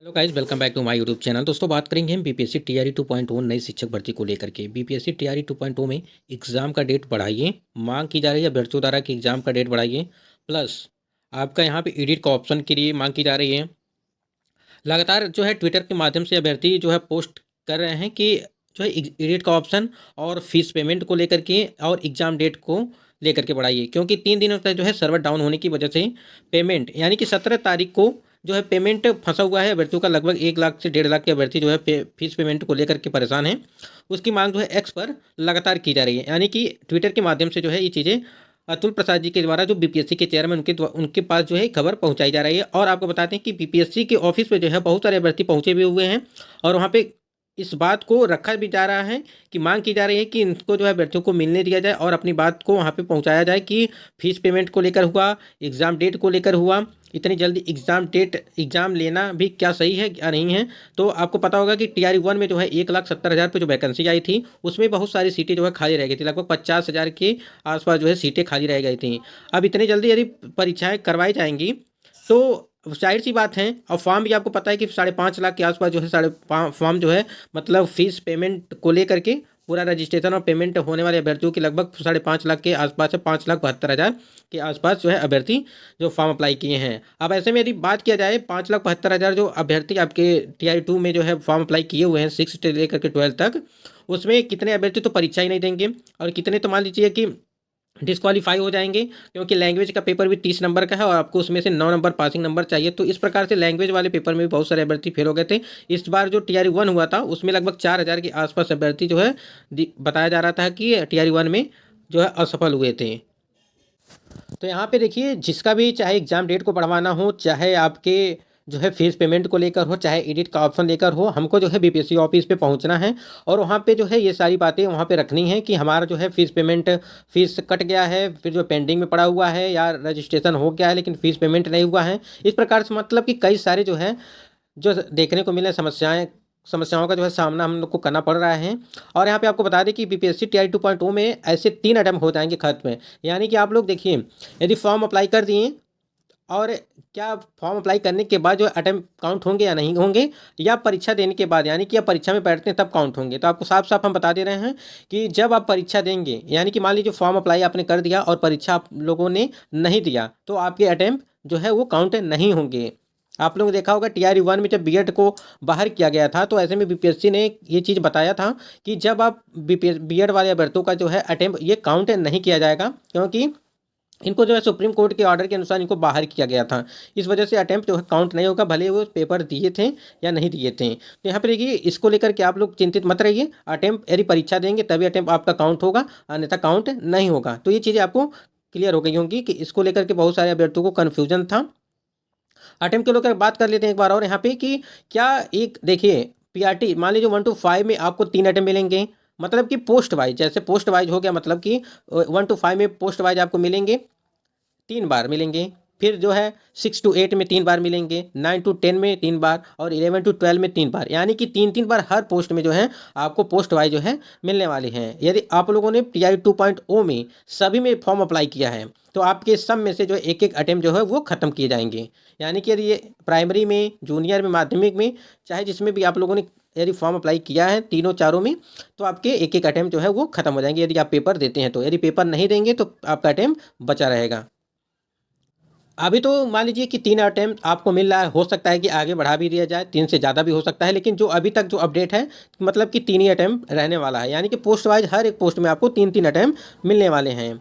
Hello guys, welcome back to my YouTube channel. दोस्तों, बात करेंगे हम बीपीएससी टीआरई 2.0 नई शिक्षक भर्ती को लेकर के। बीपीएससी टीआरई 2.0 में एग्ज़ाम का डेट बढ़ाइए, मांग की जा रही है अभ्यर्थियों द्वारा कि एग्ज़ाम का डेट बढ़ाइए। प्लस आपका यहाँ पे एडिट का ऑप्शन के लिए मांग की जा रही है। लगातार जो है ट्विटर के माध्यम से अभ्यर्थी जो है पोस्ट कर रहे हैं कि जो है एडिट का ऑप्शन और फीस पेमेंट को लेकर के और एग्ज़ाम डेट को लेकर के बढ़ाइए, क्योंकि 3 दिनों तक जो है सर्वर डाउन होने की वजह से पेमेंट यानी कि 17 तारीख को जो है पेमेंट फंसा हुआ है अभ्यर्थियों का। लगभग 1 लाख से 1.5 लाख के अभ्यर्थी जो है फीस पेमेंट को लेकर के परेशान हैं। उसकी मांग जो है एक्स पर लगातार की जा रही है, यानी कि ट्विटर के माध्यम से जो है ये चीज़ें अतुल प्रसाद जी के द्वारा, जो बीपीएससी के चेयरमैन, उनके पास जो है खबर पहुंचाई जा रही है। और आपको बताते हैं कि बीपीएससी के ऑफिस में जो है बहुत सारे अभ्यर्थी पहुंचे भी हुए हैं और वहां पे इस बात को रखा भी जा रहा है कि मांग की जा रही है कि इनको जो है अभ्यर्थियों को मिलने दिया जाए और अपनी बात को वहाँ पे पहुँचाया जाए कि फीस पेमेंट को लेकर हुआ, एग्ज़ाम डेट को लेकर हुआ। इतनी जल्दी एग्ज़ाम लेना भी क्या सही है क्या नहीं है। तो आपको पता होगा कि टीआरई 1 में जो है 1,70,000 पे जो वैकेंसी आई थी, उसमें बहुत सारी सीटें जो है खाली रह गई थी। लगभग 50,000 के आसपास जो है सीटें खाली रह गई थी। अब इतनी जल्दी यदि परीक्षाएं करवाई जाएंगी तो जाहिर सी बात है। और फॉर्म भी आपको पता है कि 5.5 लाख के आसपास जो है फॉर्म जो है, मतलब फीस पेमेंट को लेकर के पूरा रजिस्ट्रेशन और पेमेंट होने वाले अभ्यर्थियों की लगभग 5.5 लाख के आसपास है। 5,72,000 के आसपास जो है अभ्यर्थी जो फॉर्म अप्लाई किए हैं। अब ऐसे में यदि बात किया जाए, 5,72,000 जो अभ्यर्थी आपके टीआरई 2 में जो है फॉर्म अप्लाई किए हुए हैं 6 से लेकर के 12 तक, उसमें कितने अभ्यर्थी तो परीक्षा ही नहीं देंगे और कितने तो मान लीजिए कि डिस्क्वालीफाई हो जाएंगे, क्योंकि लैंग्वेज का पेपर भी 30 नंबर का है और आपको उसमें से 9 नंबर पासिंग नंबर चाहिए। तो इस प्रकार से लैंग्वेज वाले पेपर में भी बहुत सारे अभ्यर्थी फेल हो गए थे। इस बार जो टीआरई 1 हुआ था उसमें लगभग 4,000 के आसपास अभ्यर्थी जो है बताया जा रहा था कि टीआरई 1 में जो है असफल हुए थे। तो यहाँ पे देखिए, जिसका भी चाहे एग्ज़ाम डेट को बढ़वाना हो, चाहे आपके जो है फीस पेमेंट को लेकर हो, चाहे एडिट का ऑप्शन लेकर हो, हमको जो है बीपीएससी ऑफिस पे पहुँचना है और वहाँ पे जो है ये सारी बातें वहाँ पे रखनी है कि हमारा जो है फीस कट गया है, फिर जो पेंडिंग में पड़ा हुआ है, या रजिस्ट्रेशन हो गया है लेकिन फीस पेमेंट नहीं हुआ है। इस प्रकार से मतलब कि कई सारे जो है जो देखने को मिले समस्याओं का जो है सामना हम लोग को करना पड़ रहा है। और यहाँ पे आपको बता दें कि बीपीएससी टीआरई 2.0 में ऐसे 3 अटेम्प्ट हो जाएंगे खत्म। यानी कि आप लोग देखिए, यदि फॉर्म अप्लाई कर दिए और क्या फॉर्म अप्लाई करने के बाद जो अटेम्प्ट काउंट होंगे या नहीं होंगे, या परीक्षा देने के बाद, यानी कि आप परीक्षा में बैठते हैं तब काउंट होंगे। तो आपको साफ साफ हम बता दे रहे हैं कि जब आप परीक्षा देंगे, यानी कि मान लीजिए फॉर्म अप्लाई आपने कर दिया और परीक्षा आप लोगों ने नहीं दिया, तो आपके अटेम्प्ट जो है वो काउंट नहीं होंगे। आप लोगों ने देखा होगा टीआरई 1 में जब बीएड को बाहर किया गया था, तो ऐसे में बीपीएससी ने ये चीज़ बताया था कि जब आप बीएड वाले अभ्यर्थियों का जो है अटेम्प्ट ये काउंट नहीं किया जाएगा, क्योंकि इनको जो है सुप्रीम कोर्ट के ऑर्डर के अनुसार इनको बाहर किया गया था। इस वजह से अटेम्प्ट जो है काउंट नहीं होगा, भले वो पेपर दिए थे या नहीं दिए थे। तो यहाँ पे देखिए, इसको लेकर के आप लोग चिंतित मत रहिए। अटेम्प्ट यदि परीक्षा देंगे तभी अटेम्प्ट आपका काउंट होगा, अन्यथा काउंट नहीं होगा। तो ये चीज़ें आपको क्लियर हो गई होंगी कि इसको लेकर के बहुत सारे अभ्यर्थियों को कन्फ्यूजन था। अटेम्प्ट के लेकर बात कर लेते हैं एक बार और यहाँ पे कि क्या, एक देखिए, पीआरटी मान लीजिए 1 to 5 में आपको 3 अटेम्प्ट मिलेंगे। मतलब कि पोस्ट वाइज, जैसे पोस्ट वाइज हो गया, मतलब कि 1 to 5 में पोस्ट वाइज आपको मिलेंगे, 3 बार मिलेंगे। फिर जो है 6 to 8 में 3 बार मिलेंगे, 9 to 10 में 3 बार और 11 to 12 में 3 बार, यानी कि 3-3 बार हर पोस्ट में जो है आपको पोस्ट वाइज जो है मिलने वाली हैं। यदि आप लोगों ने टीआरई 2.0 में सभी में फॉर्म अप्लाई किया है, तो आपके सब में से जो एक एक अटेम्प्ट जो है वो ख़त्म किए जाएंगे। यानी कि यदि ये प्राइमरी में, जूनियर में, माध्यमिक में, चाहे जिसमें भी आप लोगों ने यदि फॉर्म अप्लाई किया है, तीनों चारों में, तो आपके एक एक अटेम्प्ट जो है वो ख़त्म हो जाएंगे यदि आप पेपर देते हैं। तो यदि पेपर नहीं देंगे तो आपका अटेम्प्ट बचा रहेगा। अभी तो मान लीजिए कि 3 अटेम्प्ट आपको मिल रहा है, हो सकता है कि आगे बढ़ा भी दिया जाए, 3 से ज़्यादा भी हो सकता है, लेकिन जो अभी तक जो अपडेट है, मतलब कि 3 ही अटेम्प्ट रहने वाला है। यानी कि पोस्ट वाइज हर एक पोस्ट में आपको 3-3 अटेम्प्ट मिलने वाले हैं।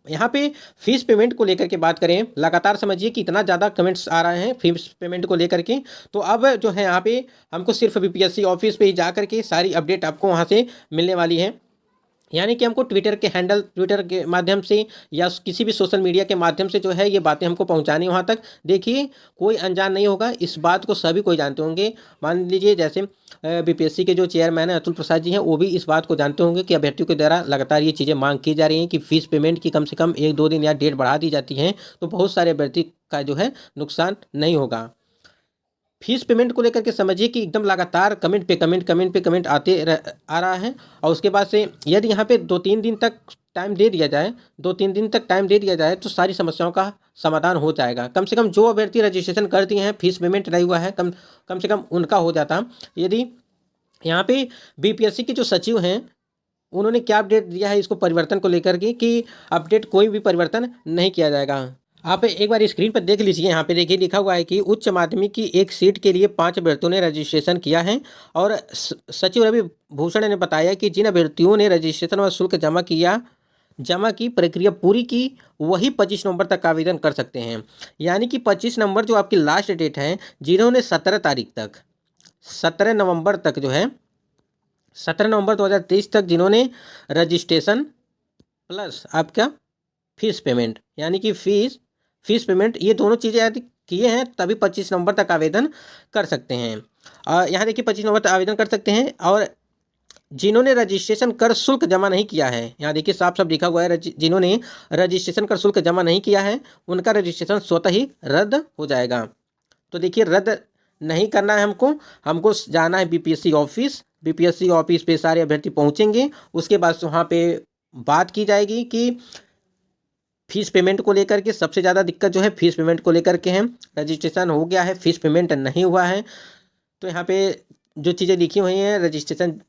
यहाँ पे फीस पेमेंट को लेकर के बात करें, लगातार समझिए कि इतना ज़्यादा कमेंट्स आ रहे हैं फीस पेमेंट को लेकर के। तो अब जो है यहाँ पे हमको सिर्फ बीपीएससी ऑफिस पे ही जा करके सारी अपडेट आपको वहाँ से मिलने वाली है। यानी कि हमको ट्विटर के माध्यम से या किसी भी सोशल मीडिया के माध्यम से जो है ये बातें हमको पहुंचानी वहाँ तक। देखिए, कोई अनजान नहीं होगा, इस बात को सभी कोई जानते होंगे। मान लीजिए जैसे बीपीएससी के जो चेयरमैन है अतुल प्रसाद जी हैं, वो भी इस बात को जानते होंगे कि अभ्यर्थियों के द्वारा लगातार ये चीज़ें मांग की जा रही हैं कि फीस पेमेंट की कम से कम 1-2 दिन या डेट बढ़ा दी जाती हैं, तो बहुत सारे अभ्यर्थी का जो है नुकसान नहीं होगा। फीस पेमेंट को लेकर के समझिए कि एकदम लगातार कमेंट पे कमेंट, कमेंट पे कमेंट आ रहा है। और उसके बाद से यदि यहाँ पे 2-3 दिन तक टाइम दे दिया जाए, 2-3 दिन तक टाइम दे दिया जाए तो सारी समस्याओं का समाधान हो जाएगा। कम से कम जो अभ्यर्थी रजिस्ट्रेशन कर दिए हैं, फीस पेमेंट नहीं हुआ है, कम कम से कम उनका हो जाता। यदि यहाँ पे बीपीएससी के जो सचिव हैं, उन्होंने क्या अपडेट दिया है इसको परिवर्तन को लेकर के कि अपडेट कोई भी परिवर्तन नहीं किया जाएगा। आप एक बार स्क्रीन पर देख लीजिए, यहाँ पे देखिए लिखा हुआ है कि उच्च माध्यमिक की एक सीट के लिए 5 अभ्यर्थियों ने रजिस्ट्रेशन किया है। और सचिव रवि भूषण ने बताया कि जिन अभ्यर्थियों ने रजिस्ट्रेशन व शुल्क जमा की प्रक्रिया पूरी की, वही 25 नवंबर तक आवेदन कर सकते हैं। यानी कि 25 नवंबर जो आपकी लास्ट डेट है, जिन्होंने 17 नवंबर तक जो है 17 नवंबर 2023 तक जिन्होंने रजिस्ट्रेशन प्लस आपका फीस पेमेंट, यानी कि फीस पेमेंट, ये दोनों चीज़ें यदि किए हैं तभी 25 नवंबर तक आवेदन कर सकते हैं। यहाँ देखिए 25 नवंबर तक आवेदन कर सकते हैं। और जिन्होंने रजिस्ट्रेशन कर शुल्क जमा नहीं किया है, यहाँ देखिए साफ साफ लिखा हुआ है, जिन्होंने रजिस्ट्रेशन कर शुल्क जमा नहीं किया है उनका रजिस्ट्रेशन स्वतः ही रद्द हो जाएगा। तो देखिए रद्द नहीं करना है, हमको जाना है बीपीएससी ऑफिस पे सारे अभ्यर्थी पहुँचेंगे। उसके बाद वहाँ पे बात की जाएगी कि फीस पेमेंट को लेकर के सबसे ज़्यादा दिक्कत जो है फीस पेमेंट को लेकर के है। रजिस्ट्रेशन हो गया है, फीस पेमेंट नहीं हुआ है। तो यहाँ पे जो चीज़ें लिखी हुई हैं, रजिस्ट्रेशन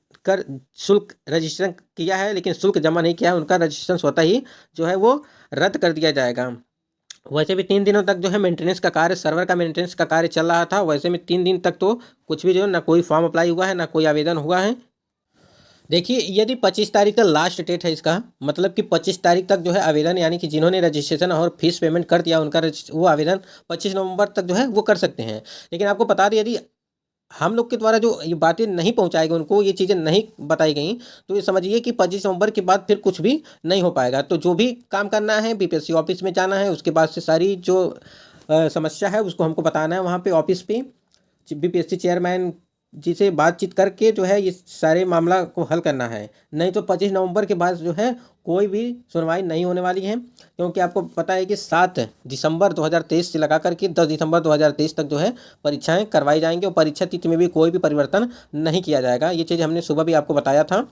किया है लेकिन शुल्क जमा नहीं किया है, उनका रजिस्ट्रेशन स्वतः ही जो है वो रद्द कर दिया जाएगा। वैसे भी 3 दिनों तक जो है मेंटेनेंस का कार्य, सर्वर का मेंटेनेंस का कार्य चल रहा था। वैसे में 3 दिन तक तो कुछ भी जो है ना कोई फॉर्म अप्लाई हुआ है, ना कोई आवेदन हुआ है। देखिए यदि 25 तारीख का लास्ट डेट है इसका, मतलब कि 25 तारीख तक जो है आवेदन, यानी कि जिन्होंने रजिस्ट्रेशन और फीस पेमेंट कर दिया उनका वो आवेदन 25 नवंबर तक जो है वो कर सकते हैं। लेकिन आपको बता दें, यदि हम लोग के द्वारा जो ये बातें नहीं पहुंचाई गई, उनको ये चीज़ें नहीं बताई गई, तो ये समझिए कि 25 नवंबर के बाद फिर कुछ भी नहीं हो पाएगा। तो जो भी काम करना है बीपीएससी ऑफिस में जाना है, उसके बाद से सारी जो समस्या है उसको हमको बताना है वहाँ पे ऑफिस पे। बीपीएससी चेयरमैन जी से बातचीत करके जो है ये सारे मामला को हल करना है। नहीं तो 25 नवंबर के बाद जो है कोई भी सुनवाई नहीं होने वाली है, क्योंकि आपको पता है कि 7 दिसंबर 2023 से लगा करके 10 दिसंबर 2023 तक जो है परीक्षाएं करवाई जाएंगी और परीक्षा तिथि में भी कोई भी परिवर्तन नहीं किया जाएगा। ये चीज़ हमने सुबह भी आपको बताया था।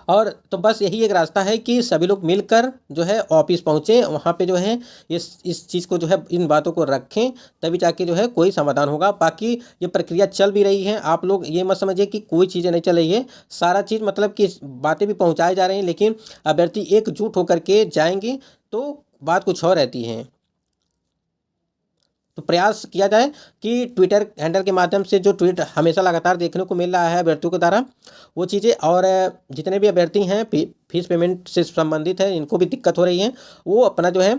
और तो बस यही एक रास्ता है कि सभी लोग मिलकर जो है ऑफिस पहुँचें, वहाँ पे जो है इस चीज़ को जो है इन बातों को रखें, तभी जाके जो है कोई समाधान होगा। बाकी ये प्रक्रिया चल भी रही है, आप लोग ये मत समझिए कि कोई चीज़ें नहीं चल रही है। सारा चीज़ मतलब कि बातें भी पहुँचाई जा रही हैं, लेकिन अभ्यर्थी एकजुट होकर के जाएंगे तो बात कुछ और रहती है। तो प्रयास किया जाए कि ट्विटर हैंडल के माध्यम से जो ट्वीट हमेशा लगातार देखने को मिल रहा है अभ्यर्थियों के द्वारा, वो चीज़ें, और जितने भी अभ्यर्थी हैं फीस पेमेंट से संबंधित है, इनको भी दिक्कत हो रही है, वो अपना जो है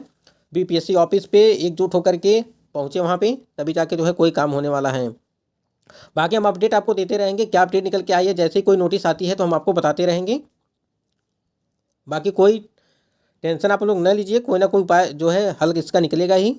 बीपीएससी ऑफिस पे एकजुट होकर के पहुँचे वहाँ पे, तभी जाके जो है कोई काम होने वाला है। बाकी हम अपडेट आपको देते रहेंगे, क्या अपडेट निकल के आई है, जैसे ही कोई नोटिस आती है तो हम आपको बताते रहेंगे। बाकी कोई टेंशन आप लोग न लीजिए, कोई ना कोई उपाय जो है हल इसका निकलेगा ही।